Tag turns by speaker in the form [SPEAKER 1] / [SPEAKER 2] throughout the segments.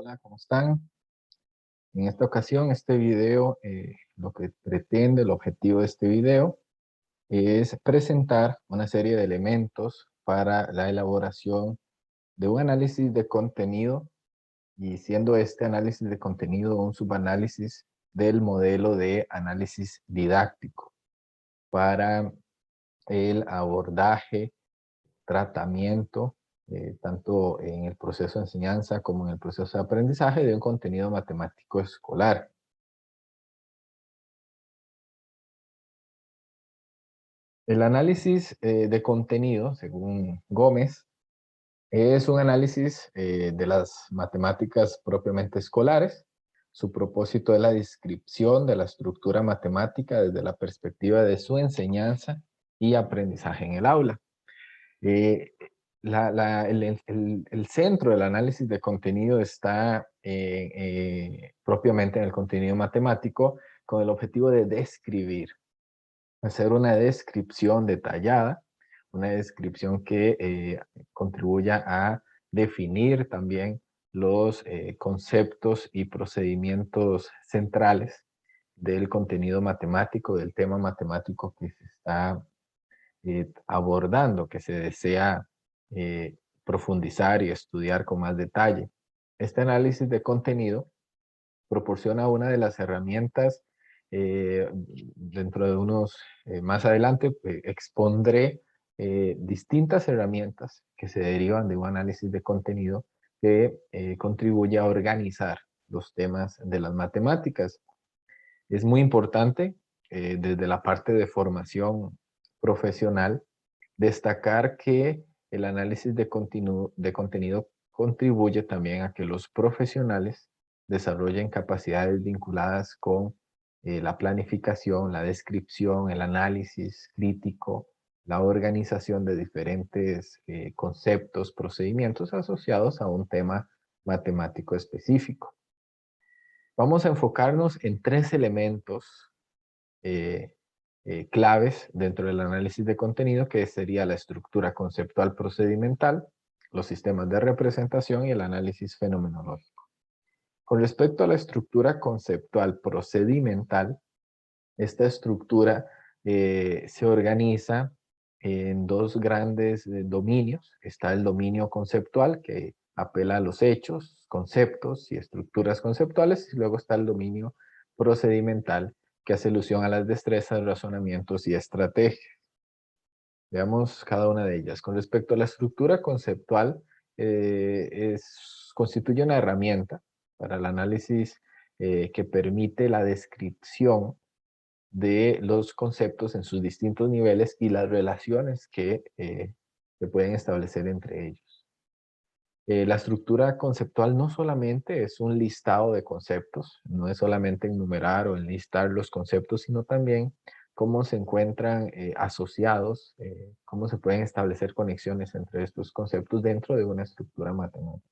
[SPEAKER 1] Hola, ¿cómo están? En esta ocasión, este video, lo que pretende, el objetivo de este video, es presentar una serie de elementos para la elaboración de un análisis de contenido y siendo este análisis de contenido un subanálisis del modelo de análisis didáctico para el abordaje, tratamiento, tanto en el proceso de enseñanza como en el proceso de aprendizaje de un contenido matemático escolar. El análisis de contenido, según Gómez, es un análisis de las matemáticas propiamente escolares. Su propósito es la descripción de la estructura matemática desde la perspectiva de su enseñanza y aprendizaje en el aula. Eh, el centro del análisis de contenido está propiamente en el contenido matemático con el objetivo de describir, hacer una descripción detallada, una descripción que contribuya a definir también los conceptos y procedimientos centrales del contenido matemático, del tema matemático que se está abordando, que se desea profundizar y estudiar con más detalle. Este análisis de contenido proporciona una de las herramientas, dentro de unos, más adelante, expondré distintas herramientas que se derivan de un análisis de contenido que contribuye a organizar los temas de las matemáticas. Es muy importante, desde la parte de formación profesional, destacar que el análisis de contenido contribuye también a que los profesionales desarrollen capacidades vinculadas con la planificación, la descripción, el análisis crítico, la organización de diferentes conceptos, procedimientos asociados a un tema matemático específico. Vamos a enfocarnos en tres elementos eh, claves dentro del análisis de contenido, que sería la estructura conceptual procedimental, los sistemas de representación y el análisis fenomenológico. Con respecto a la estructura conceptual procedimental, esta estructura se organiza en dos grandes dominios. Está el dominio conceptual, que apela a los hechos, conceptos y estructuras conceptuales, y luego está el dominio procedimental, que hace alusión a las destrezas, razonamientos y estrategias. Veamos cada una de ellas. Con respecto a la estructura conceptual, constituye una herramienta para el análisis que permite la descripción de los conceptos en sus distintos niveles y las relaciones que se pueden establecer entre ellos. La estructura conceptual no solamente es un listado de conceptos, no es solamente enumerar o enlistar los conceptos, sino también cómo se encuentran asociados, cómo se pueden establecer conexiones entre estos conceptos dentro de una estructura matemática.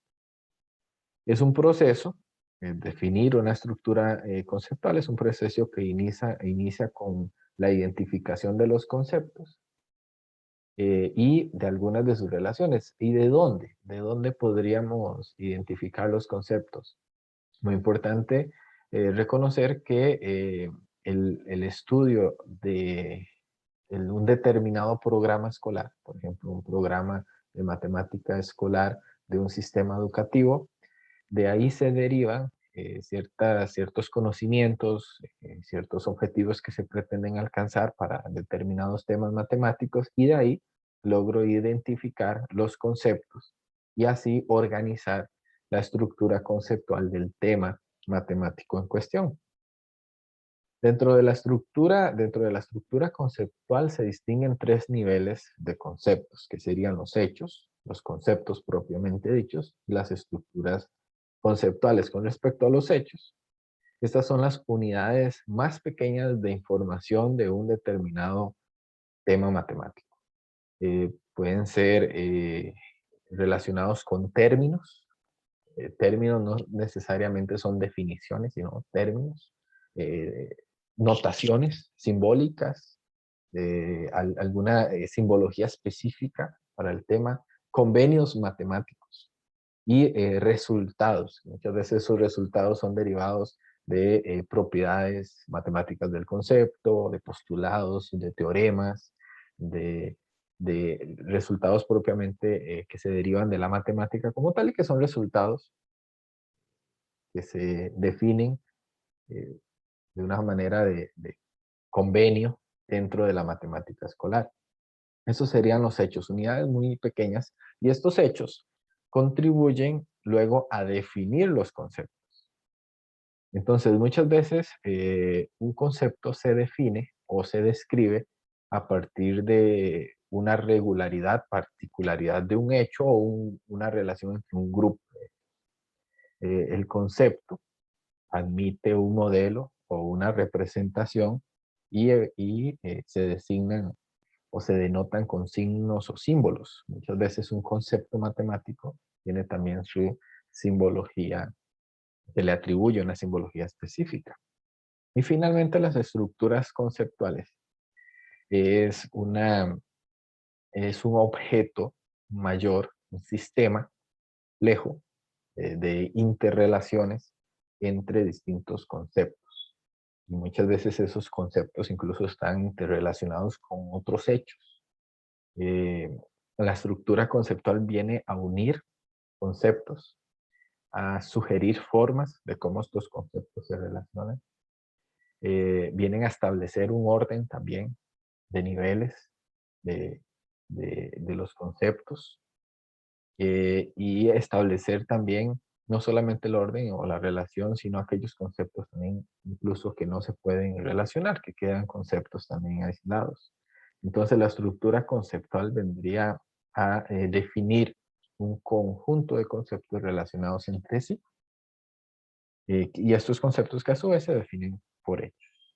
[SPEAKER 1] Es un proceso, definir una estructura conceptual es un proceso que inicia con la identificación de los conceptos y de algunas de sus relaciones. ¿Y de dónde? ¿De dónde podríamos identificar los conceptos? Muy importante reconocer que el estudio de un determinado programa escolar, por ejemplo, un programa de matemática escolar de un sistema educativo, de ahí se derivan ciertos conocimientos, ciertos objetivos que se pretenden alcanzar para determinados temas matemáticos y de ahí logro identificar los conceptos y así organizar la estructura conceptual del tema matemático en cuestión. Dentro de la estructura conceptual se distinguen tres niveles de conceptos, que serían los hechos, los conceptos propiamente dichos, y las estructuras conceptuales. Con respecto a los hechos, estas son las unidades más pequeñas de información de un determinado tema matemático. Pueden ser relacionados con términos. Términos no necesariamente son definiciones, sino términos, eh, notaciones simbólicas, alguna simbología específica para el tema, convenios matemáticos. y resultados. Muchas veces esos resultados son derivados de propiedades matemáticas del concepto, de postulados, de teoremas, de, de resultados propiamente que se derivan de la matemática como tal y que son resultados que se definen eh, de una manera de convenio dentro de la matemática escolar. Esos serían los hechos, unidades muy pequeñas, y estos hechos contribuyen luego a definir los conceptos. Entonces, muchas veces un concepto se define o se describe a partir de una regularidad, particularidad de un hecho o una relación entre un grupo. El concepto admite un modelo o una representación y se designan o se denotan con signos o símbolos. Muchas veces un concepto matemático tiene también su simbología, se le atribuye una simbología específica. Y finalmente las estructuras conceptuales es, es un objeto mayor, un sistema complejo de interrelaciones entre distintos conceptos. Y muchas veces esos conceptos incluso están interrelacionados con otros hechos. Eh, la estructura conceptual viene a unir conceptos, a sugerir formas de cómo estos conceptos se relacionan. Vienen a establecer un orden también de niveles de, de los conceptos y establecer también no solamente el orden o la relación, sino aquellos conceptos también incluso que no se pueden relacionar, que quedan conceptos también aislados. Entonces la estructura conceptual vendría a definir un conjunto de conceptos relacionados entre sí y estos conceptos que a su vez se definen por hechos.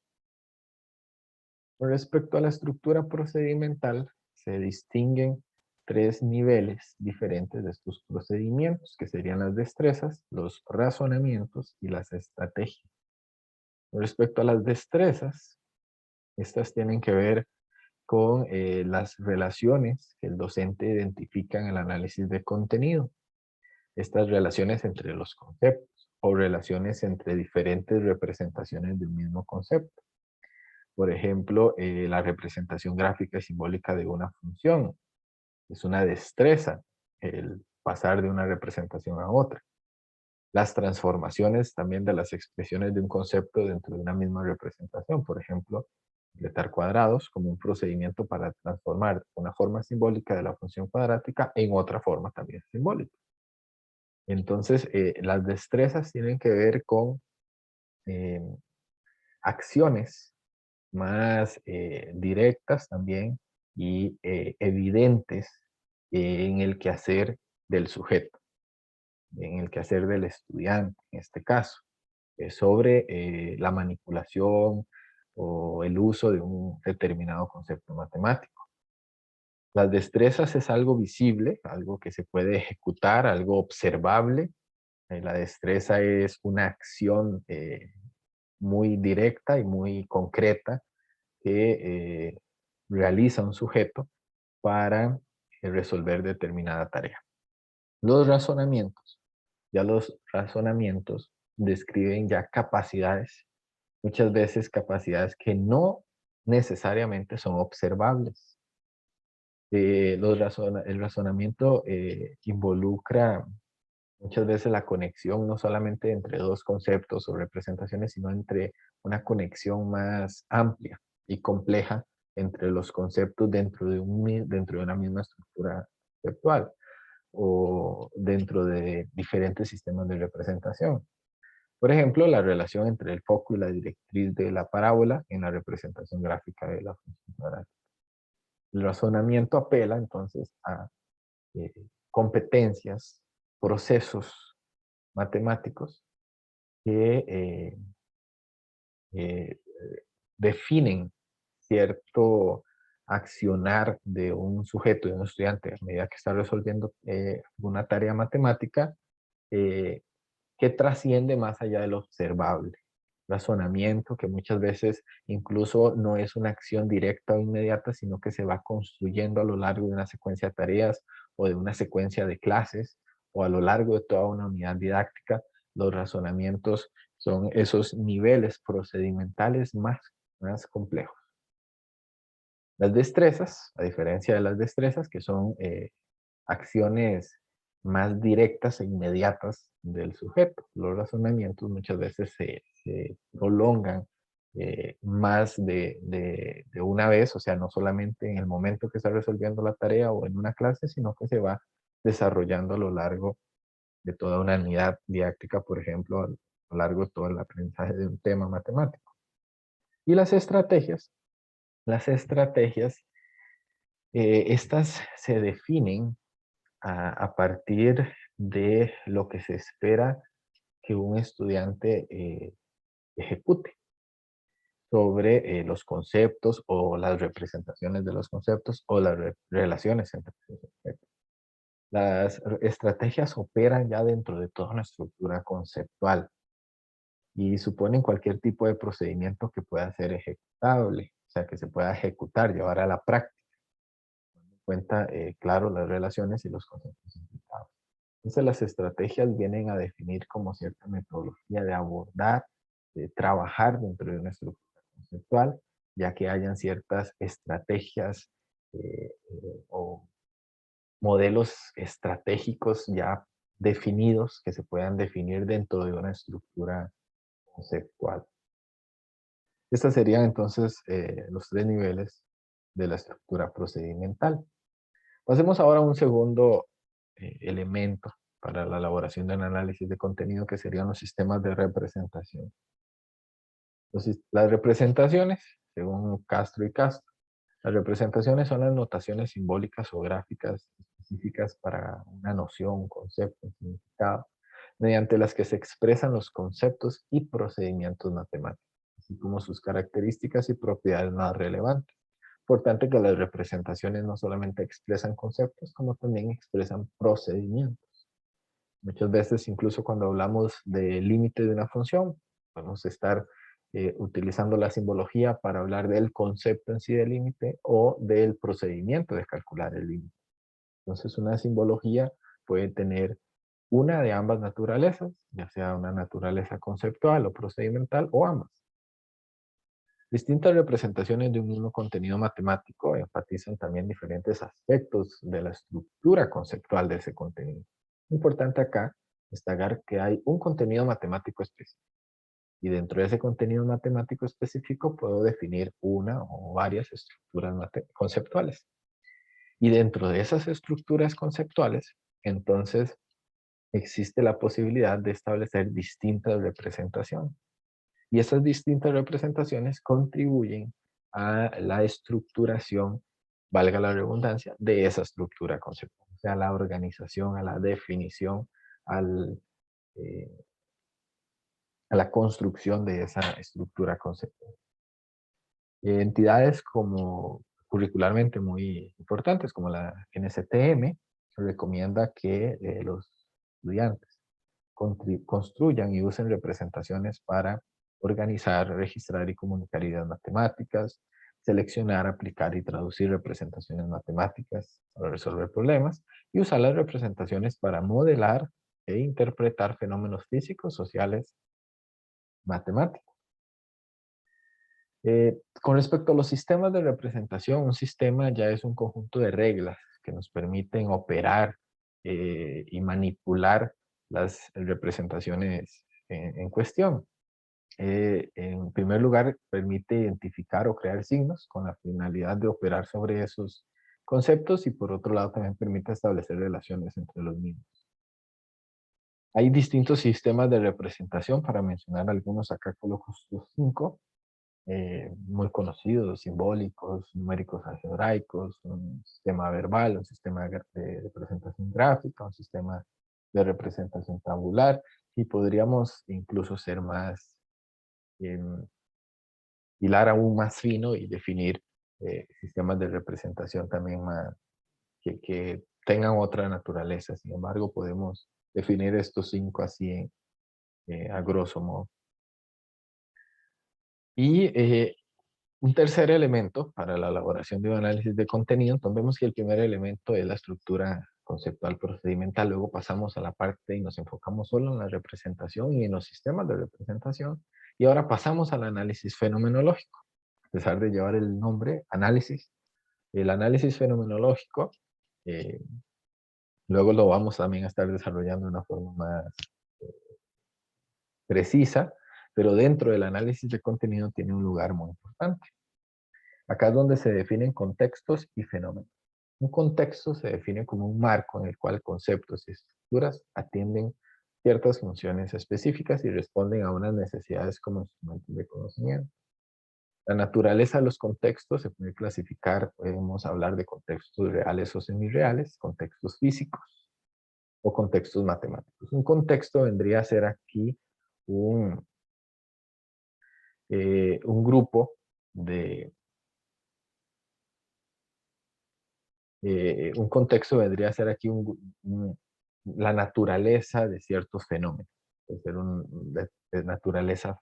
[SPEAKER 1] Con respecto a la estructura procedimental, se distinguen tres niveles diferentes de estos procedimientos, que serían las destrezas, los razonamientos y las estrategias. Con respecto a las destrezas, estas tienen que ver con las relaciones que el docente identifica en el análisis de contenido. Estas relaciones entre los conceptos o relaciones entre diferentes representaciones del mismo concepto. Por ejemplo, la representación gráfica y simbólica de una función. Es una destreza el pasar de una representación a otra. Las transformaciones también de las expresiones de un concepto dentro de una misma representación. Por ejemplo, completar cuadrados como un procedimiento para transformar una forma simbólica de la función cuadrática en otra forma también simbólica. Entonces, las destrezas tienen que ver con eh, acciones más directas también y evidentes en el quehacer del sujeto, en el quehacer del estudiante, en este caso, sobre la manipulación o el uso de un determinado concepto matemático. Las destrezas es algo visible, algo que se puede ejecutar, algo observable. La destreza es una acción muy directa y muy concreta que realiza un sujeto para resolver determinada tarea. Los razonamientos. Ya los razonamientos describen ya capacidades, muchas veces capacidades que no necesariamente son observables. El razonamiento involucra muchas veces la conexión no solamente entre dos conceptos o representaciones, sino entre una conexión más amplia y compleja entre los conceptos dentro de una misma estructura conceptual o dentro de diferentes sistemas de representación. Por ejemplo, la relación entre el foco y la directriz de la parábola en la representación gráfica de la función cuadrática. El razonamiento apela entonces a eh, competencias, procesos matemáticos que eh, definen cierto accionar de un sujeto, de un estudiante, a medida que está resolviendo una tarea matemática, eh, que trasciende más allá de lo observable. Razonamiento que muchas veces incluso no es una acción directa o inmediata, sino que se va construyendo a lo largo de una secuencia de tareas o de una secuencia de clases o a lo largo de toda una unidad didáctica, los razonamientos son esos niveles procedimentales más complejos. Las destrezas, a diferencia de las destrezas, que son acciones más directas e inmediatas del sujeto. Los razonamientos muchas veces se prolongan más de una vez, o sea, no solamente en el momento que está resolviendo la tarea o en una clase, sino que se va desarrollando a lo largo de toda una unidad didáctica, por ejemplo, a lo largo de todo el aprendizaje de un tema matemático. Y las estrategias, estas se definen a partir de lo que se espera que un estudiante ejecute sobre los conceptos o las representaciones de los conceptos o las relaciones entre esos conceptos. Las estrategias operan ya dentro de toda una estructura conceptual y suponen cualquier tipo de procedimiento que pueda ser ejecutable, o sea, que se pueda ejecutar, llevar a la práctica, cuenta, claro, las relaciones y los conceptos implicados. Entonces las estrategias vienen a definir como cierta metodología de abordar, de trabajar dentro de una estructura conceptual, ya que hayan ciertas estrategias o modelos estratégicos ya definidos que se puedan definir dentro de una estructura conceptual. Estos serían entonces los tres niveles de la estructura procedimental. Pasemos ahora a un segundo elemento para la elaboración de un análisis de contenido, que serían los sistemas de representación. Las representaciones, según Castro y Castro, las representaciones son las notaciones simbólicas o gráficas específicas para una noción, un concepto, un significado, mediante las que se expresan los conceptos y procedimientos matemáticos, así como sus características y propiedades más relevantes. Importante que las representaciones no solamente expresan conceptos, como también expresan procedimientos. Muchas veces, incluso cuando hablamos del límite de una función, podemos estar utilizando la simbología para hablar del concepto en sí del límite o del procedimiento de calcular el límite. Entonces, una simbología puede tener una de ambas naturalezas, ya sea una naturaleza conceptual o procedimental, o ambas. Distintas representaciones de un mismo contenido matemático enfatizan también diferentes aspectos de la estructura conceptual de ese contenido. Importante acá destacar que hay un contenido matemático específico y dentro de ese contenido matemático específico puedo definir una o varias estructuras conceptuales. Y dentro de esas estructuras conceptuales, entonces existe la posibilidad de establecer distintas representaciones. Y esas distintas representaciones contribuyen a la estructuración, valga la redundancia, de esa estructura conceptual. O sea, a la organización, a la definición, al, eh, a la construcción de esa estructura conceptual. Entidades como curricularmente muy importantes, como la NCTM, recomienda que los estudiantes construyan y usen representaciones para organizar, registrar y comunicar ideas matemáticas, seleccionar, aplicar y traducir representaciones matemáticas para resolver problemas, y usar las representaciones para modelar e interpretar fenómenos físicos, sociales, matemáticos. Con respecto a los sistemas de representación, un sistema ya es un conjunto de reglas que nos permiten operar y manipular las representaciones en cuestión. En primer lugar, permite identificar o crear signos con la finalidad de operar sobre esos conceptos, y por otro lado también permite establecer relaciones entre los mismos. Hay distintos sistemas de representación, para mencionar algunos, acá coloco estos 5, muy conocidos: simbólicos, numéricos algebraicos, un sistema verbal, un sistema de representación gráfica, un sistema de representación tabular, y podríamos incluso ser más, em, hilar aún más fino y definir sistemas de representación también más, que tengan otra naturaleza. Sin embargo, podemos definir estos 5 así a grosso modo. Y un tercer elemento para la elaboración de un análisis de contenido, entonces vemos que el primer elemento es la estructura conceptual procedimental. Luego pasamos a la parte y nos enfocamos solo en la representación y en los sistemas de representación. Y ahora pasamos al análisis fenomenológico. A pesar de llevar el nombre análisis, el análisis fenomenológico, eh, luego lo vamos también a estar desarrollando de una forma más precisa, pero dentro del análisis de contenido tiene un lugar muy importante. Acá es donde se definen contextos y fenómenos. Un contexto se define como un marco en el cual conceptos y estructuras atienden ciertas funciones específicas y responden a unas necesidades como instrumentos de conocimiento. La naturaleza de los contextos se puede clasificar, podemos hablar de contextos reales o semirreales, contextos físicos o contextos matemáticos. Un contexto vendría a ser aquí un, un grupo de, un contexto vendría a ser aquí la naturaleza de ciertos fenómenos. Puede ser de naturaleza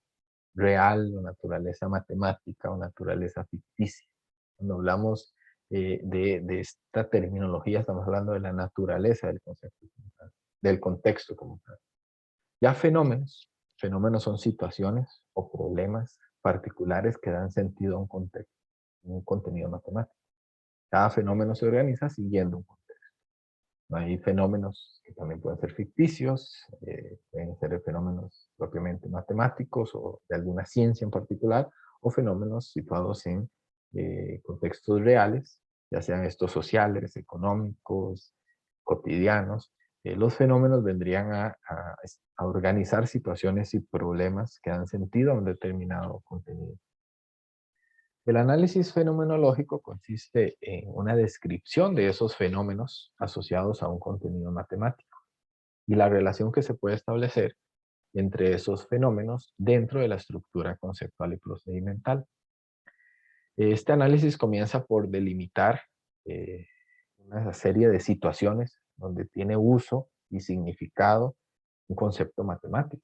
[SPEAKER 1] real, o naturaleza matemática, o naturaleza ficticia. Cuando hablamos de esta terminología, estamos hablando de la naturaleza del concepto, del contexto como tal. Ya fenómenos, fenómenos son situaciones o problemas particulares que dan sentido a un contexto, un contenido matemático. Cada fenómeno se organiza siguiendo un contexto. Hay fenómenos que también pueden ser ficticios, pueden ser fenómenos propiamente matemáticos o de alguna ciencia en particular, o fenómenos situados en contextos reales, ya sean estos sociales, económicos, cotidianos. Los fenómenos vendrían a organizar situaciones y problemas que dan sentido a un determinado contenido. El análisis fenomenológico consiste en una descripción de esos fenómenos asociados a un contenido matemático y la relación que se puede establecer entre esos fenómenos dentro de la estructura conceptual y procedimental. Este análisis comienza por delimitar eh, una serie de situaciones donde tiene uso y significado un concepto matemático.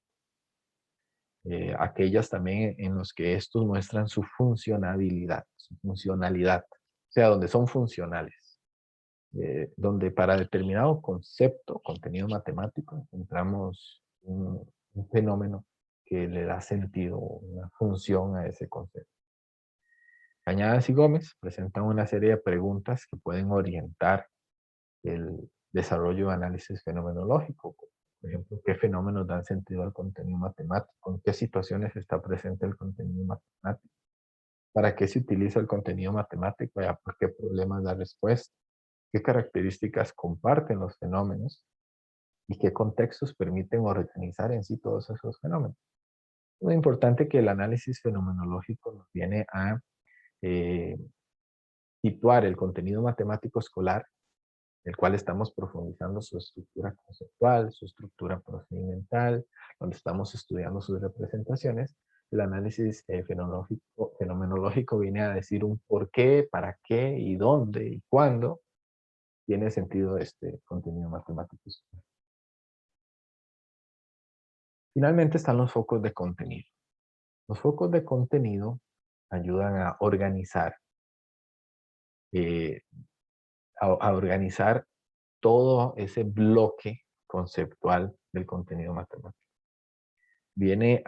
[SPEAKER 1] Aquellas también en los que estos muestran su funcionalidad, o sea, donde son funcionales, donde para determinado concepto, contenido matemático, encontramos un fenómeno que le da sentido, una función a ese concepto. Cañadas y Gómez presentan una serie de preguntas que pueden orientar el desarrollo de análisis fenomenológico. Por ejemplo, ¿qué fenómenos dan sentido al contenido matemático? ¿En qué situaciones está presente el contenido matemático? ¿Para qué se utiliza el contenido matemático? ¿Y por qué problemas da respuesta? ¿Qué características comparten los fenómenos? ¿Y qué contextos permiten organizar en sí todos esos fenómenos? Es muy importante que el análisis fenomenológico nos viene a eh, situar el contenido matemático escolar, el cual estamos profundizando su estructura conceptual, su estructura procedimental, donde estamos estudiando sus representaciones. El análisis fenomenológico viene a decir un por qué, para qué y dónde y cuándo tiene sentido este contenido matemático. Finalmente están los focos de contenido. Los focos de contenido ayudan a organizar, eh, a organizar todo ese bloque conceptual del contenido matemático. Viene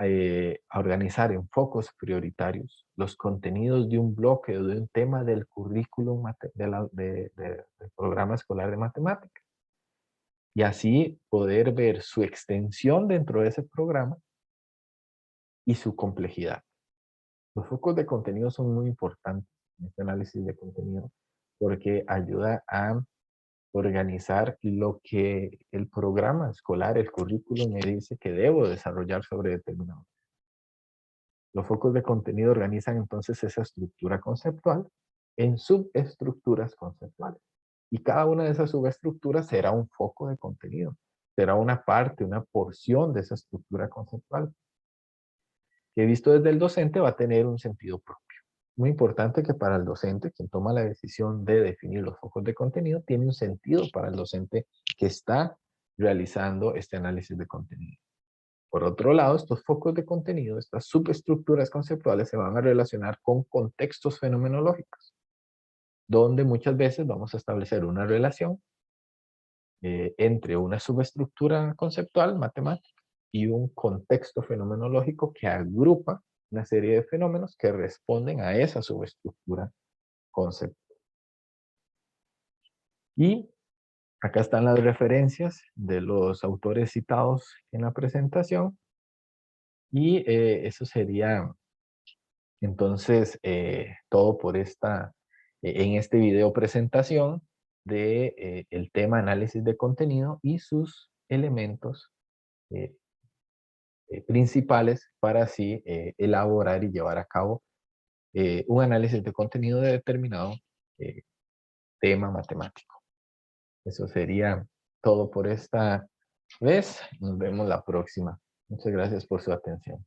[SPEAKER 1] a organizar en focos prioritarios los contenidos de un bloque o de un tema del currículum del programa escolar de matemáticas. Y así poder ver su extensión dentro de ese programa y su complejidad. Los focos de contenido son muy importantes en este análisis de contenido porque ayuda a organizar lo que el programa escolar, el currículum me dice que debo desarrollar sobre determinado. Los focos de contenido organizan entonces esa estructura conceptual en subestructuras conceptuales. Y cada una de esas subestructuras será un foco de contenido. Será una parte, una porción de esa estructura conceptual. Que visto desde el docente va a tener un sentido propio. Muy importante que para el docente, quien toma la decisión de definir los focos de contenido, tiene un sentido para el docente que está realizando este análisis de contenido. Por otro lado, estos focos de contenido, estas subestructuras conceptuales se van a relacionar con contextos fenomenológicos, donde muchas veces vamos a establecer una relación entre una subestructura conceptual matemática y un contexto fenomenológico que agrupa una serie de fenómenos que responden a esa subestructura conceptual. Y acá están las referencias de los autores citados en la presentación. Y eso sería entonces todo por en este video presentación de el tema análisis de contenido y sus elementos eh, principales para así elaborar y llevar a cabo un análisis de contenido de determinado eh, tema matemático. Eso sería todo por esta vez. Nos vemos la próxima. Muchas gracias por su atención.